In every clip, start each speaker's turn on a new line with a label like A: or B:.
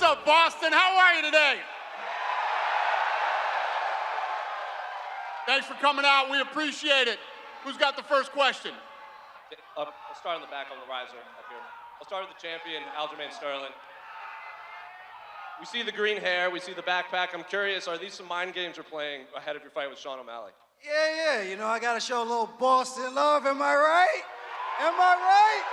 A: What's up, Boston? How are you today? Thanks for coming out. We appreciate it. Who's got the first question?
B: I'll start on the back on the riser up here. I'll start with the champion, Aljamain Sterling. We see the green hair, we see the backpack. I'm curious, are these some mind games you're playing ahead of your fight with Sean O'Malley?
C: Yeah, you know, I gotta show a little Boston love, am I right? Am I right?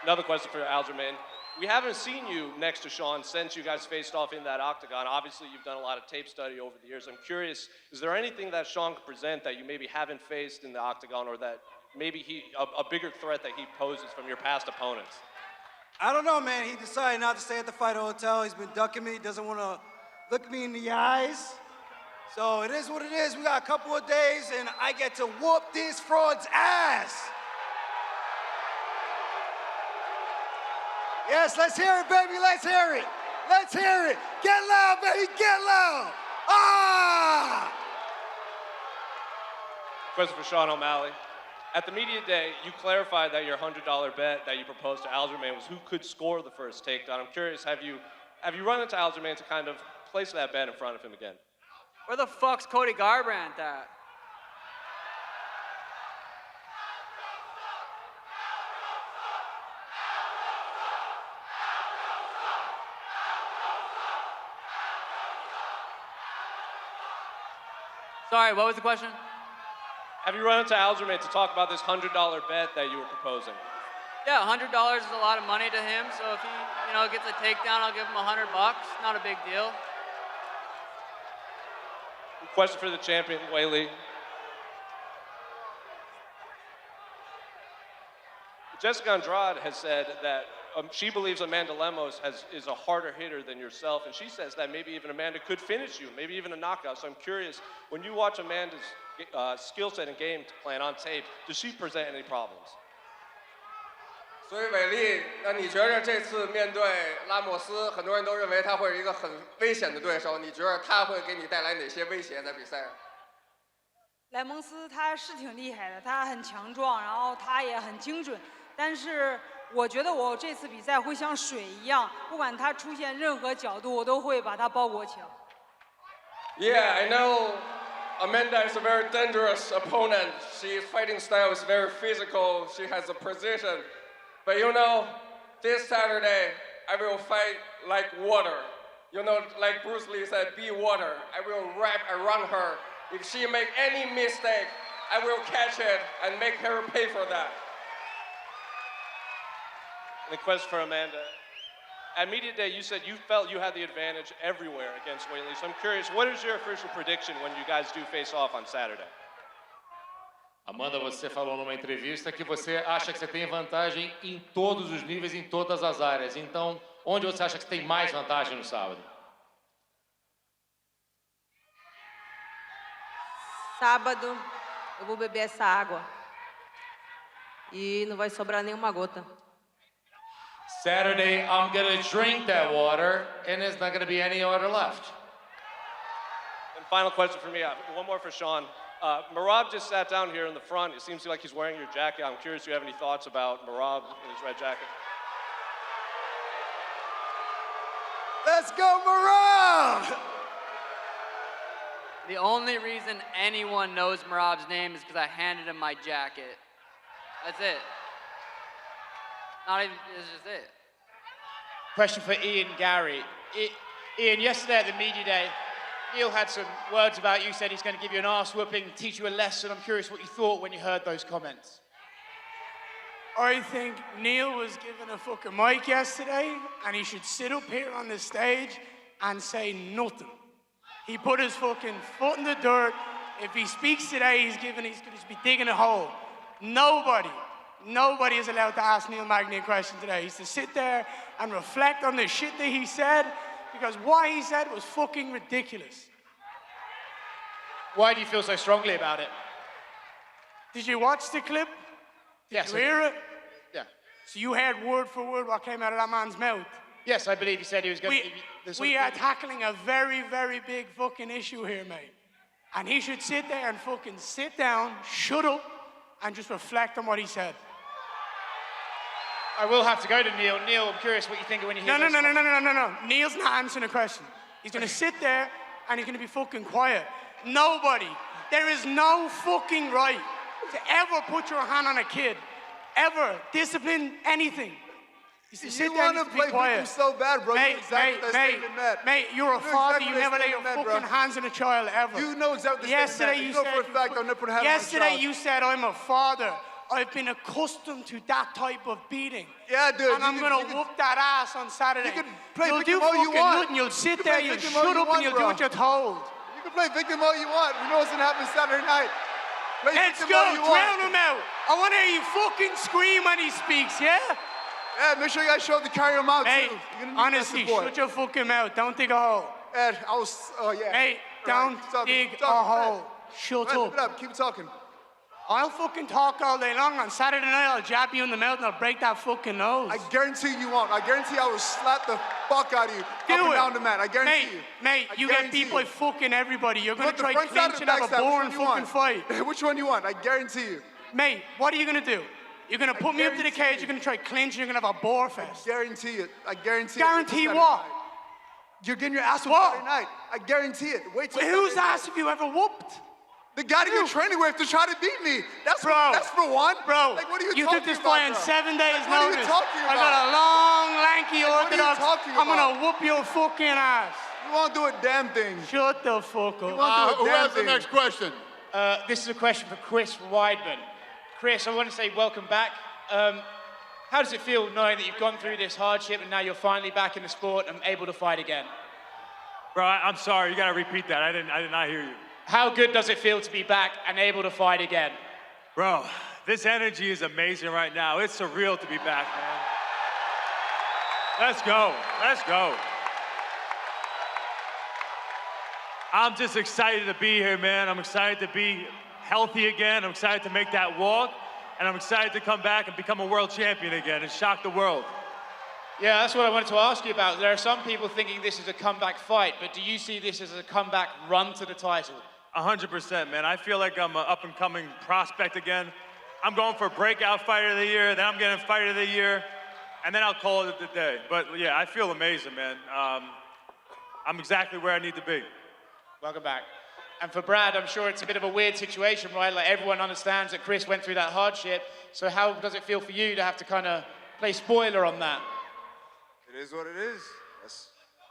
B: Another question for Aljamain. We haven't seen you next to Sean since you guys faced off in that octagon. Obviously, you've done a lot of tape study over the years. I'm curious, is there anything that Sean could present that you maybe haven't faced in the octagon, or that maybe a bigger threat that he poses from your past opponents?
C: I don't know, man. He decided not to stay at the fight hotel. He's been ducking me, doesn't want to look me in the eyes. So it is what it is. We got a couple of days, and I get to whoop this fraud's ass. Yes, let's hear it, baby. Let's hear it. Let's hear it. Get loud, baby. Get loud. Ah!
B: Question for Sean O'Malley. At the media day, you clarified that your $100 bet that you proposed to Aljamain was who could score the first takedown. I'm curious, have you run into Aljamain to kind of place that bet in front of him again?
D: Where the fuck's Cody Garbrandt at? Sorry, what was the question?
B: Have you run into Aljamain to talk about this $100 bet that you were proposing?
D: Yeah, $100 is a lot of money to him, so if he, gets a takedown, I'll give him $100. Not a big deal.
B: Question for the champion, Weili. Jessica Andrade has said that she believes Amanda Lemos is a harder hitter than yourself, and she says that maybe even Amanda could finish you, maybe even a knockout. So I'm curious, when you watch Amanda's skill set and game plan on tape, does she present any problems?
E: 所以伟丽，那你觉得这次面对拉莫斯，很多人都认为他会是一个很危险的对手，你觉得他会给你带来哪些威胁在比赛上？
F: 莱蒙斯他是挺厉害的，他很强壮，然后他也很精准，但是我觉得我这次比赛会像水一样，不管他出现任何角度，我都会把他包裹起来。
E: Yeah, I know Amanda is a very dangerous opponent. She's fighting style is very physical. She has a precision. But this Saturday, I will fight like water. Like Bruce Lee said, be water. I will wrap around her. If she make any mistake, I will catch it and make her pay for that.
B: The question for Amanda. At Media Day, you said you felt you had the advantage everywhere against Weili. So I'm curious, what is your official prediction when you guys do face off on Saturday?
G: Amanda, você falou numa entrevista que você acha que você tem vantagem em todos os níveis, em todas as áreas. Então, onde você acha que tem mais vantagem no sábado?
H: Sábado, eu vou beber essa água. E não vai sobrar nenhuma gota.
G: Saturday, I'm going to drink that water, and there's not going to be any water left.
B: And final question for me, one more for Sean. Merab just sat down here in the front. It seems like he's wearing your jacket. I'm curious if you have any thoughts about Merab in his red jacket.
C: Let's go, Merab!
D: The only reason anyone knows Merab's name is because I handed him my jacket. That's it. Not even, it's just it.
A: Question for Ian Garry. Ian, yesterday at the media day, Neil had some words about you, said he's going to give you an arse whooping, teach you a lesson. I'm curious what you thought when you heard those comments.
I: I think Neil was given a fucking mic yesterday, and he should sit up here on the stage and say nothing. He put his fucking foot in the dirt. If he speaks today, he's going to be digging a hole. Nobody is allowed to ask Neil Magny a question today. He's to sit there and reflect on the shit that he said, because what he said was fucking ridiculous.
A: Why do you feel so strongly about it?
I: Did you watch the clip?
A: Yes.
I: Did you hear it?
A: Yeah.
I: So you heard word for word what came out of that man's mouth?
A: Yes, I believe he said he was going to give you...
I: We are tackling a very, very big fucking issue here, mate. And he should sit there and fucking sit down, shut up, and just reflect on what he said.
A: I will have to go to Neil. Neil, I'm curious what you think when you hear those comments.
I: No. Neil's not answering the question. He's gonna sit there and he's gonna be fucking quiet. Nobody, there is no fucking right to ever put your hand on a kid, ever discipline anything.
C: You want to play victim so bad, bro.
I: Mate, you're a father. You never lay your fucking hands on a child ever.
C: You know exactly the
I: Yesterday
C: statement.
I: you
C: know
I: said.
C: for a fact I'll never put a hand on a
I: Yesterday
C: child.
I: you said I'm a father. I've been accustomed to that type of beating.
C: Yeah, dude.
I: And I'm gonna whoop that ass on Saturday.
C: You can play
I: you'll
C: victim
I: do
C: all you
I: fucking
C: want.
I: nothing. You'll sit
C: You can
I: there,
C: play
I: you'll
C: victim all
I: shut
C: you
I: up,
C: want,
I: and you'll do
C: bro.
I: what you're told.
C: You can play victim all you want. You know what's gonna happen Saturday night. Play
I: Let's
C: victim
I: go,
C: all you
I: drown
C: want.
I: him out. I want to hear you fucking scream when he speaks, yeah?
C: Yeah, make sure you guys show up to carry him out
I: Hey,
C: too. You're gonna need
I: honestly,
C: that support.
I: shut your fucking mouth. Don't dig a hole.
C: Ed, I was, yeah.
I: Hey, don't dig a hole. Shut
C: Ed,
I: up.
C: keep it up. Keep talking.
I: I'll fucking talk all day long. On Saturday night, I'll jab you in the mouth and I'll break that fucking nose.
C: I guarantee you won't. I guarantee I will slap the fuck out of you
I: Do
C: up and
I: it.
C: down the mat. I guarantee you.
I: Mate, you get beat by fucking everybody. You're gonna
C: Put the
I: try
C: front side
I: clinch
C: or
I: and
C: the
I: have a
C: back side?
I: boring
C: Which one you
I: fucking fight.
C: want? Which one you want? I guarantee you.
I: Mate, what are you gonna do? You're gonna put me up to the
C: guarantee
I: cage,
C: you.
I: you're gonna try clinch, you're gonna have a bore fest.
C: Guarantee it. I guarantee it.
I: Guarantee
C: Saturday
I: what?
C: night. You're getting your ass whooped
I: What?
C: Saturday night. I guarantee it. Wait till
I: Whose
C: Saturday
I: ass have you ever whooped?
C: The guy that you're training with to try to beat me. That's
I: Bro.
C: That's for one.
I: Bro,
C: Like, what are
I: you
C: talking
I: took this
C: about,
I: fight in
C: bro?
I: 7 days
C: Like, what are you
I: notice.
C: talking
I: I got a
C: about?
I: long, lanky
C: Like, what are you
I: orthodox.
C: talking
I: I'm gonna
C: about?
I: whoop your fucking ass.
C: You won't do a damn thing.
I: Shut the fuck up.
J: Who has the next question?
A: This is a question for Chris Weidman. Chris, I want to say welcome back. How does it feel knowing that you've gone through this hardship and now you're finally back in the sport and able to fight again?
K: Bro, I'm sorry. You gotta repeat that. I did not hear you.
A: How good does it feel to be back and able to fight again?
K: Bro, this energy is amazing right now. It's surreal to be back, man. Let's go. Let's go. I'm just excited to be here, man. I'm excited to be healthy again. I'm excited to make that walk. And I'm excited to come back and become a world champion again and shock the world.
A: Yeah, that's what I wanted to ask you about. There are some people thinking this is a comeback fight, but do you see this as a comeback run to the title?
K: 100%, man. I feel like I'm an up-and-coming prospect again. I'm going for breakout fighter of the year, then I'm getting fighter of the year, and then I'll call it the day. But yeah, I feel amazing, man. I'm exactly where I need to be.
A: Welcome back. And for Brad, I'm sure it's a bit of a weird situation, right? Like everyone understands that Chris went through that hardship. So how does it feel for you to have to kind of play spoiler on that?
L: It is what it is.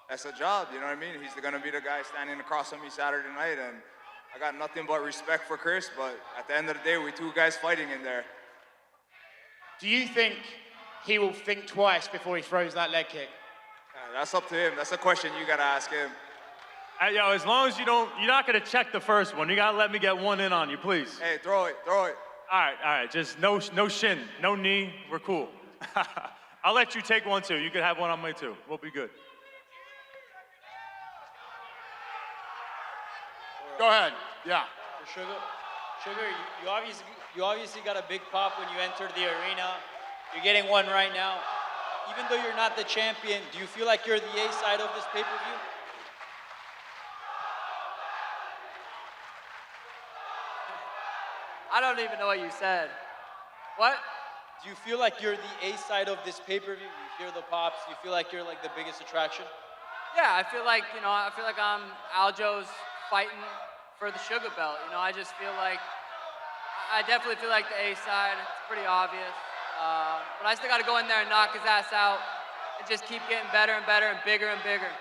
L: That's a job, you know what I mean? He's gonna be the guy standing across from me Saturday night, and I got nothing but respect for Chris, but at the end of the day, we two guys fighting in there.
A: Do you think he will think twice before he throws that leg kick?
L: That's up to him. That's a question you gotta ask him.
K: Yo, as long as you're not gonna check the first one. You gotta let me get one in on you, please.
L: Hey, throw it, throw it.
K: All right, just no shin, no knee, we're cool. I'll let you take one too. You can have one on me too. We'll be good.
J: Go ahead. Yeah.
M: Sugar, you obviously got a big pop when you entered the arena. You're getting one right now. Even though you're not the champion, do you feel like you're the A side of this pay-per-view?
D: I don't even know what you said. What?
M: Do you feel like you're the A side of this pay-per-view? You hear the pops, you feel like you're like the biggest attraction?
D: Yeah, I feel like, I'm Aljo's fighting for the sugar belt. I just feel like, I definitely feel like the A side. It's pretty obvious. But I still got to go in there and knock his ass out and just keep getting better and better and bigger and bigger.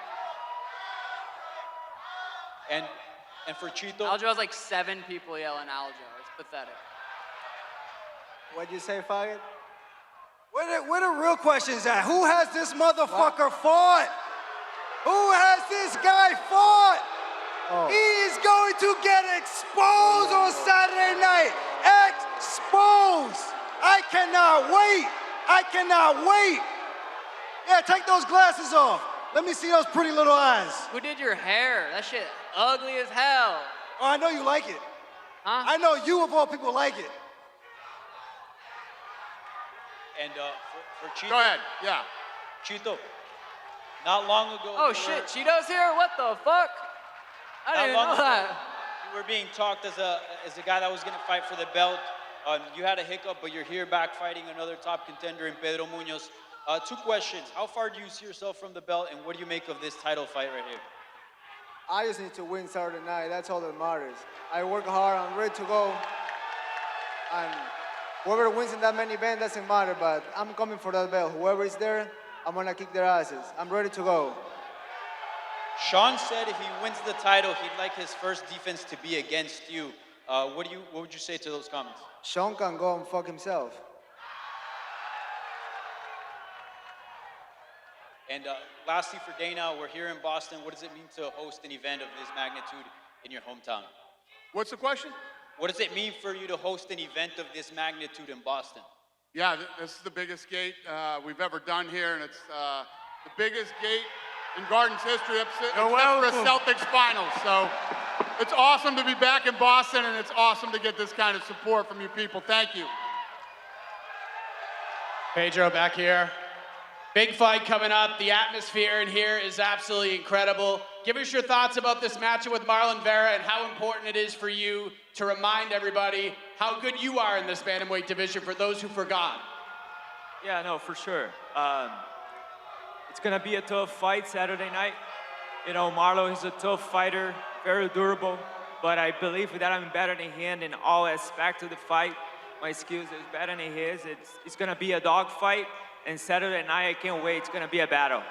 M: And for Chito?
D: Aljo has like 7 people yelling Aljo. It's pathetic.
C: What'd you say, Faggot? Where the real questions at? Who has this motherfucker fought? Who has this guy fought? He is going to get exposed on Saturday night. Exposed. I cannot wait. I cannot wait. Yeah, take those glasses off. Let me see those pretty little eyes.
D: Who did your hair? That shit ugly as hell.
C: Oh, I know you like it.
D: Huh?
C: I know you of all people like it.
M: And for Chito.
J: Go ahead. Yeah.
M: Chito. Not long ago.
D: Oh shit, Cheeto's here? What the fuck? I didn't even know that.
M: You were being talked as a guy that was gonna fight for the belt. You had a hiccup, but you're here back fighting another top contender in Pedro Munhoz. 2 questions. How far do you see yourself from the belt, and what do you make of this title fight right here?
N: I just need to win Saturday night. That's all that matters. I work hard. I'm ready to go. And whoever wins in that main event doesn't matter, but I'm coming for that belt. Whoever is there, I'm going to kick their asses. I'm ready to go.
M: Sean said if he wins the title, he'd like his first defense to be against you. What would you say to those comments?
N: Sean can go and fuck himself.
M: And lastly, for Dana, we're here in Boston. What does it mean to host an event of this magnitude in your hometown?
J: What's the question?
M: What does it mean for you to host an event of this magnitude in Boston?
J: Yeah, this is the biggest gate we've ever done here, and it's the biggest gate in Garden's history except for a Celtics finals. So it's awesome to be back in Boston, and it's awesome to get this kind of support from you people. Thank you.
A: Pedro back here. Big fight coming up. The atmosphere in here is absolutely incredible. Give us your thoughts about this matchup with Marlon Vera and how important it is for you to remind everybody how good you are in this bantamweight division for those who forgot.
O: Yeah, no, for sure. It's gonna be a tough fight Saturday night. You know, Marlon is a tough fighter, very durable, but I believe that I'm better than him in all aspects of the fight. My skills is better than his. It's gonna be a dog fight. And Saturday night, I can't wait. It's going to be a battle.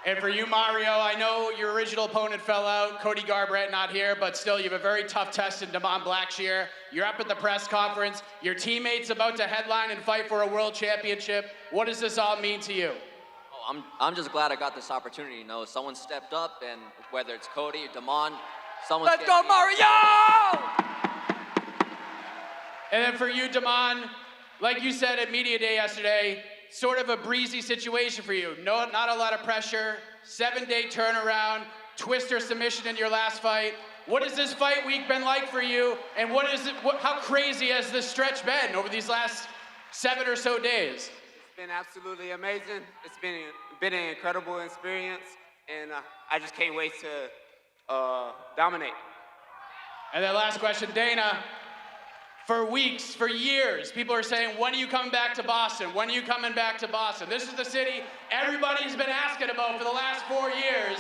A: And for you, Mario, I know your original opponent fell out, Cody Garbrandt not here, but still you have a very tough test in Damon Blackshear. You're up at the press conference. Your teammate's about to headline and fight for a world championship. What does this all mean to you?
P: Oh, I'm just glad I got this opportunity. You know, someone stepped up, and whether it's Cody or Damon, someone.
H: Let's go, Mario!
A: And then for you, Damon, like you said at Media Day yesterday, sort of a breezy situation for you. No, not a lot of pressure, 7-day turnaround, twister submission in your last fight. What has this fight week been like for you? And how crazy has this stretch been over these last 7 or so days?
Q: It's been absolutely amazing. It's been an incredible experience, and I just can't wait to dominate.
A: And then last question, Dana. For weeks, for years, people are saying, when are you coming back to Boston? When are you coming back to Boston? This is the city everybody's been asking about for the last 4 years.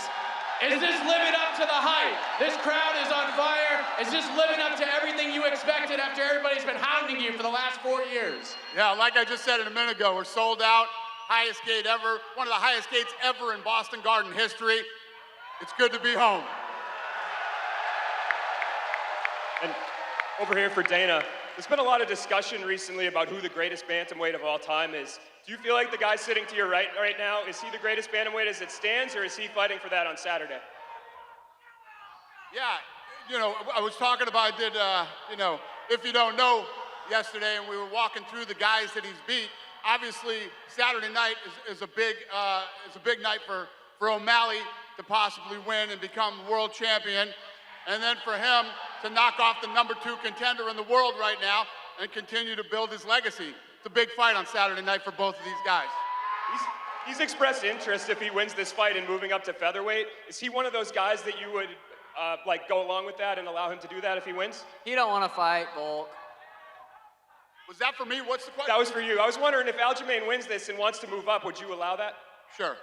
A: Is this living up to the hype? This crowd is on fire. Is this living up to everything you expected after everybody's been hounding you for the last 4 years?
J: Yeah, like I just said a minute ago, we're sold out. Highest gate ever. One of the highest gates ever in Boston Garden history. It's good to be home.
R: And over here for Dana, there's been a lot of discussion recently about who the greatest bantamweight of all time is. Do you feel like the guy sitting to your right now, is he the greatest bantamweight as it stands, or is he fighting for that on Saturday?
J: Yeah, you know, I was talking about, you know, if you don't know, yesterday, and we were walking through the guys that he's beat. Obviously, Saturday night is a big night for O'Malley to possibly win and become world champion. And then for him to knock off the #2 contender in the world right now and continue to build his legacy. It's a big fight on Saturday night for both of these guys.
R: He's expressed interest if he wins this fight in moving up to featherweight. Is he one of those guys that you would like go along with that and allow him to do that if he wins?
D: He don't want to fight, Volk.
J: Was that for me? What's the question?
R: That was for you. I was wondering if Aljamain wins this and wants to move up, would you allow that?
J: Sure.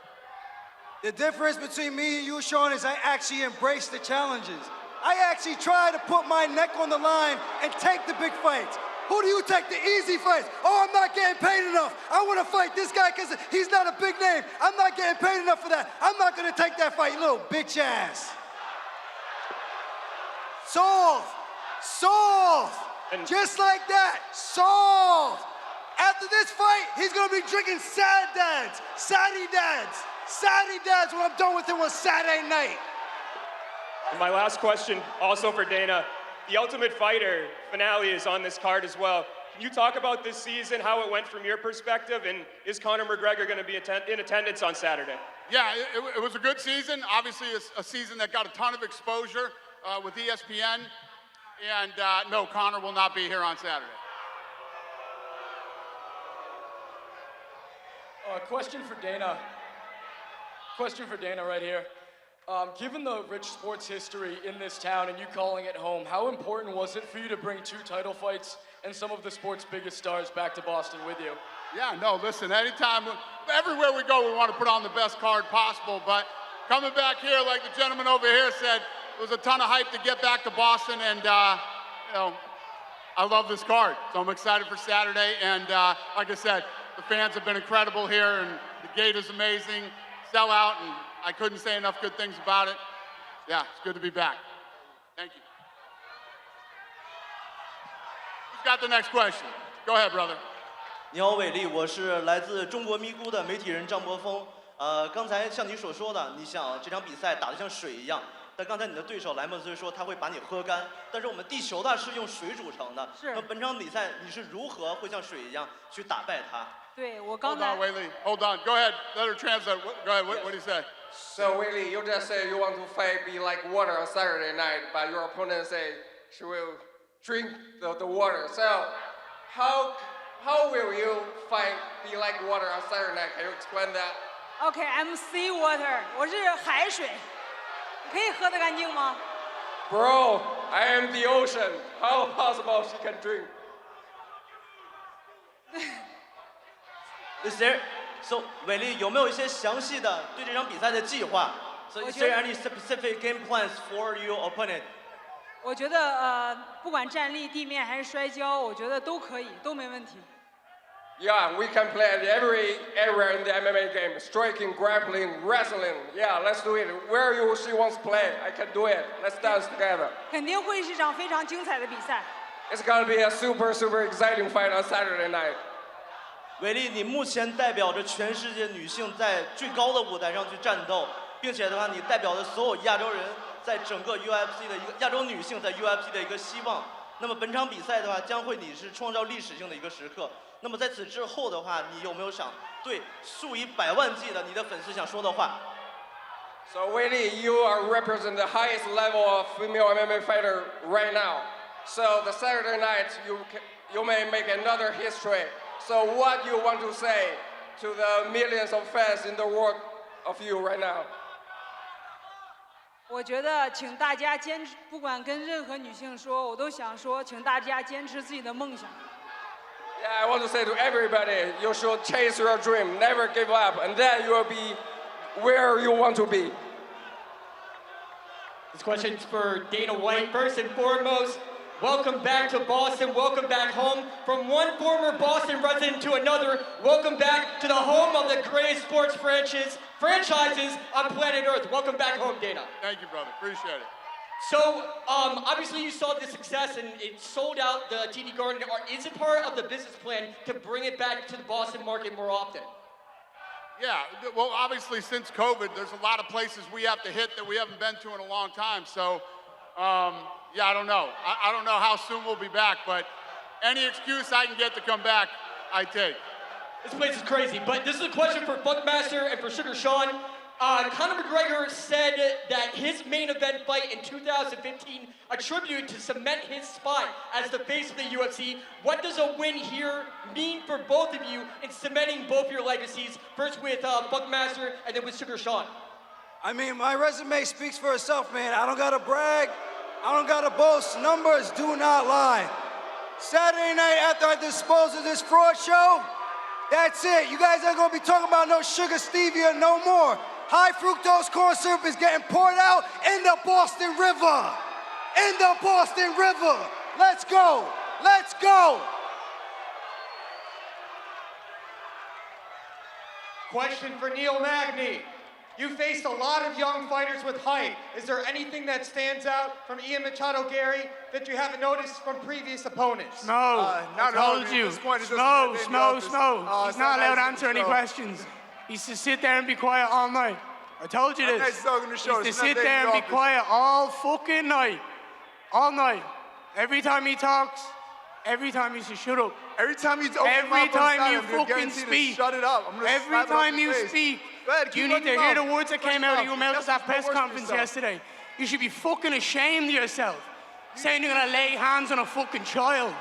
C: The difference between me and you, Sean, is I actually embrace the challenges. I actually try to put my neck on the line and take the big fights. Who do you take the easy fights? Oh, I'm not getting paid enough. I want to fight this guy because he's not a big name. I'm not getting paid enough for that. I'm not going to take that fight, you little bitch ass. Soft. Just like that. Soft. After this fight, he's going to be drinking sad dads when I'm done with him on Saturday night.
R: And my last question, also for Dana, the Ultimate Fighter finale is on this card as well. Can you talk about this season, how it went from your perspective, and is Conor McGregor going to be in attendance on Saturday?
J: Yeah, it was a good season. Obviously, it's a season that got a ton of exposure with ESPN. And no, Conor will not be here on Saturday.
S: Question for Dana. Question for Dana right here. Given the rich sports history in this town and you calling it home, how important was it for you to bring 2 title fights and some of the sport's biggest stars back to Boston with you.
J: Yeah, no, listen, anytime, everywhere we go, we want to put on the best card possible, but coming back here, like the gentleman over here said, it was a ton of hype to get back to Boston, and, you know, I love this card, so I'm excited for Saturday, and like I said, the fans have been incredible here, and the gate is amazing, sell out, and I couldn't say enough good things about it. Yeah, it's good to be back. Thank you. Who's got the next question? Go ahead, brother.
T: 你好，伟力，我是来自中国咪咕的媒体人张博峰。刚才像你所说的，你想这场比赛打得像水一样，但刚才你的对手莱莫斯说他会把你喝干，但是我们地球呢是用水组成的。是。那本场比赛你是如何会像水一样去打败他？
F: 对我刚才。
J: Hold on, Weili. Hold on. Go ahead. Let her translate. Go ahead. What do you say?
E: So Weili, you just say you want to fight be like water on Saturday night, but your opponent say she will drink the water. So how will you fight be like water on Saturday night? Can you explain that?
F: Okay, I'm sea water. 我是海水，可以喝得干净吗
E: Bro, I am the ocean. How possible she can drink?
T: Is there so 伟力有没有一些详细的对这场比赛的计划 ？So is there any specific game plans for your opponent?
F: 我觉得不管站立、地面还是摔跤，我觉得都可以，都没问题。
E: Yeah, we can play at every area in the MMA game. Striking, grappling, wrestling. Yeah, let's do it. Where she wants to play, I can do it. Let's dance together.
F: 肯定会是场非常精彩的比赛。
E: It's gonna be a super exciting fight on Saturday night.
T: 伟力，你目前代表着全世界女性在最高的舞台上去战斗，并且的话，你代表着所有亚洲人在整个 UFC 的一个亚洲女性在 UFC 的一个希望。那么本场比赛的话，将会你是创造历史性的一个时刻。那么在此之后的话，你有没有想对数以百万计的你的粉丝想说的话
E: ？So Weili, you are represent the highest level of female MMA fighter right now. So the Saturday night, you may make another history. So what you want to say to the millions of fans in the world of you right now?
F: 我觉得，请大家坚持，不管跟任何女性说，我都想说，请大家坚持自己的梦想。
E: Yeah, I want to say to everybody, you should chase your dream, never give up, and then you will be where you want to be.
U: This question's for Dana White. First and foremost, welcome back to Boston. Welcome back home. From one former Boston resident to another, welcome back to the home of the greatest sports franchises on planet Earth. Welcome back home, Dana.
J: Thank you, brother. Appreciate it.
U: So, obviously you saw the success and it sold out the TD Garden. Is it part of the business plan to bring it back to the Boston market more often?
J: Yeah, well, obviously since COVID, there's a lot of places we have to hit that we haven't been to in a long time. So, yeah, I don't know. I don't know how soon we'll be back, but any excuse I can get to come back, I take.
U: This place is crazy, but this is a question for Buckmaster and for Sugar Sean. Conor McGregor said that his main event fight in 2015 attributed to cement his spot as the face of the UFC. What does a win here mean for both of you in cementing both your legacies? First with Buckmaster and then with Sugar Sean.
C: I mean, my resume speaks for itself, man. I don't gotta brag. I don't gotta boast. Numbers do not lie. Saturday night after I dispose of this fraud show, that's it. You guys ain't gonna be talking about no sugar stevia no more. High fructose corn syrup is getting poured out in the Boston River. In the Boston River. Let's go. Let's go.
V: Question for Neil Magny. You faced a lot of young fighters with height. Is there anything that stands out from Ian Machado Garry that you haven't noticed from previous opponents?
I: No, I told you. No. He's not allowed to answer any questions. He's to sit there and be quiet all night. I told you this. He's to sit there and be quiet all fucking night. All night. Every time he talks, every time he says shut up.
W: Every time you
I: fucking speak.
W: Shut it up.
I: Every time you speak, you need to hear the words that came out of your mouth at that press conference yesterday. You should be fucking ashamed of yourself. Saying you're gonna lay hands on a fucking child.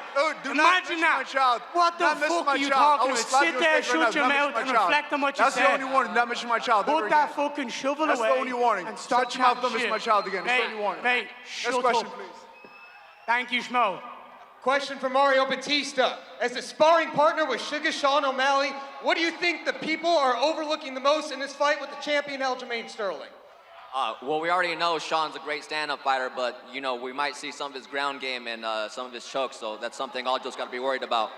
I: Imagine that. What the fuck are you talking about? Sit there, shut your mouth, and reflect on what you said.
W: That's the only warning. Not mention my child.
I: Put that fucking shovel away.
W: That's the only warning.
I: And stop
W: shut your mouth. Don't mention my child again. That's the only warning.
I: Mate, shut
W: Next question,
I: up.
W: please.
I: Thank you, Schmo.
V: Question for Mario Bautista. As a sparring partner with Sugar Sean O'Malley, what do you think the people are overlooking the most in this fight with the champion Aljamain Sterling?
P: Well, we already know Sean's a great stand-up fighter, but you know we might see some of his ground game and some of his chokes, so that's something Aljo's got to be worried about.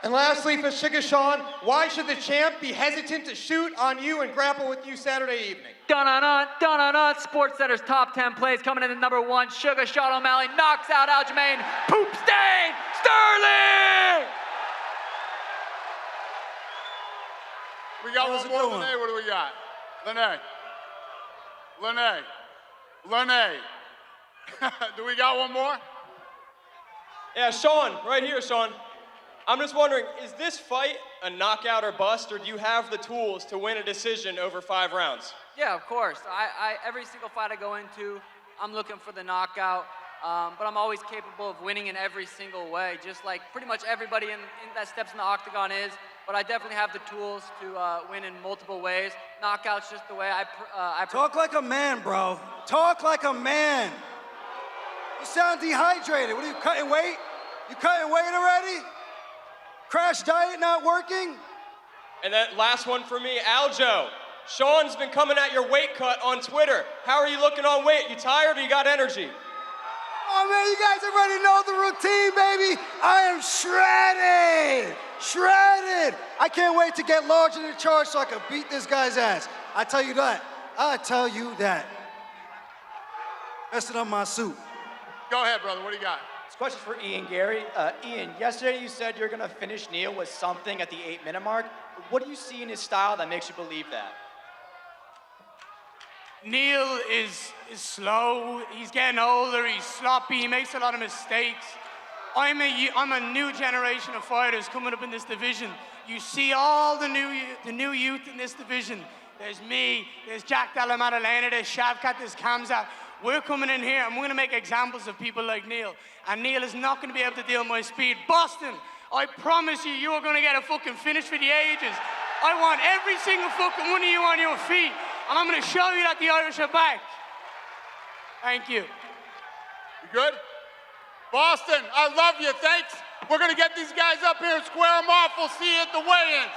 V: And lastly, for Sugar Sean, why should the champ be hesitant to shoot on you and grapple with you Saturday evening?
D: Dun-dun-dun, Sports Center's top 10 plays coming in at number 1. Sugar Sean O'Malley knocks out Aljamain. Poop stain, Sterling!
J: We got one more. Lene, what do we got? Lene. Do we got one more?
R: Yeah, Sean, right here, Sean. I'm just wondering, is this fight a knockout or bust, or do you have the tools to win a decision over 5 rounds?
D: Yeah, of course. Every single fight I go into, I'm looking for the knockout, but I'm always capable of winning in every single way, just like pretty much everybody in that steps in the octagon is. But I definitely have the tools to win in multiple ways. Knockout's just the way I
C: Talk like a man, bro. Talk like a man. You sound dehydrated. What are you, cutting weight? You cutting weight already? Crash diet not working?
R: And that last one for me, Aljo. Sean's been coming at your weight cut on Twitter. How are you looking on weight? You tired or you got energy?
C: Oh man, you guys already know the routine, baby. I am shredded. Shredded. I can't wait to get larger in charge so I can beat this guy's ass. I tell you that. I tell you that. Messing up my suit.
J: Go ahead, brother. What do you got?
B: This question's for Ian Garry. Ian, yesterday you said you're gonna finish Neil with something at the 8-minute mark. What do you see in his style that makes you believe that?
I: Neil is slow, he's getting older, he's sloppy, he makes a lot of mistakes. I'm a new generation of fighters coming up in this division. You see all the new youth in this division. There's me, there's Jack Della Maddalena, there's Shavkat, there's Kamzat. We're coming in here and we're gonna make examples of people like Neil. And Neil is not gonna be able to deal with my speed. Boston, I promise you, you're gonna get a fucking finish for the ages. I want every single fucking one of you on your feet. And I'm gonna show you that the Irish are back. Thank you.
J: You good? Boston, I love you, thanks. We're gonna get these guys up here and square them off. We'll see you at the weigh-ins.